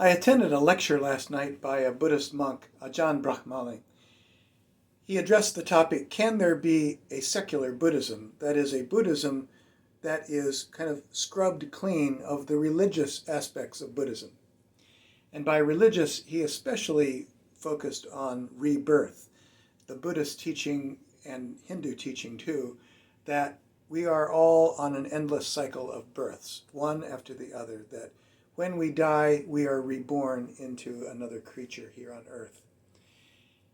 I attended a lecture last night by a Buddhist monk, Ajahn Brahmali. He addressed the topic, can there be a secular Buddhism? That is, a Buddhism that is kind of scrubbed clean of the religious aspects of Buddhism. And by religious, he especially focused on rebirth, the Buddhist teaching and Hindu teaching too, that we are all on an endless cycle of births, one after the other, that when we die, we are reborn into another creature here on earth.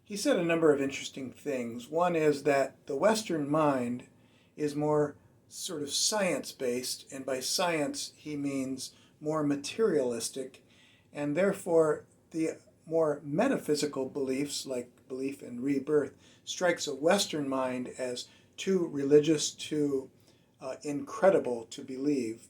He said a number of interesting things. One is that the Western mind is more sort of science-based, and by science he means more materialistic, and therefore the more metaphysical beliefs, like belief in rebirth, strikes a Western mind as too religious, too incredible to believe.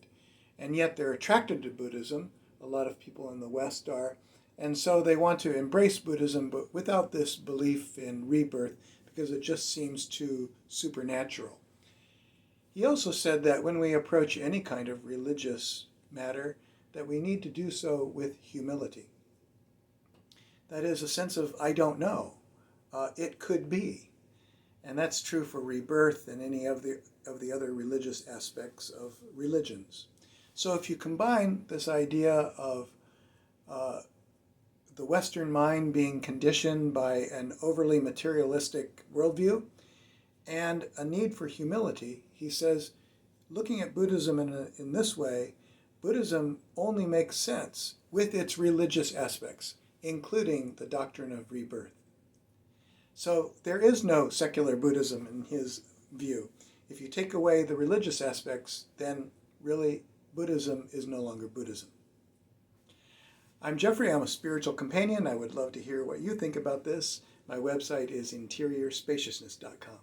And yet they're attracted to Buddhism. A lot of people in the West are. And so they want to embrace Buddhism, but without this belief in rebirth, because it just seems too supernatural. He also said that when we approach any kind of religious matter, that we need to do so with humility. That is a sense of, I don't know. It could be. And that's true for rebirth and any of the other religious aspects of religions. So if you combine this idea of the Western mind being conditioned by an overly materialistic worldview and a need for humility, he says, looking at Buddhism in this way, Buddhism only makes sense with its religious aspects, including the doctrine of rebirth. So there is no secular Buddhism in his view. If you take away the religious aspects, then really Buddhism is no longer Buddhism. I'm Jeffrey. I'm a spiritual companion. I would love to hear what you think about this. My website is interiorspaciousness.com.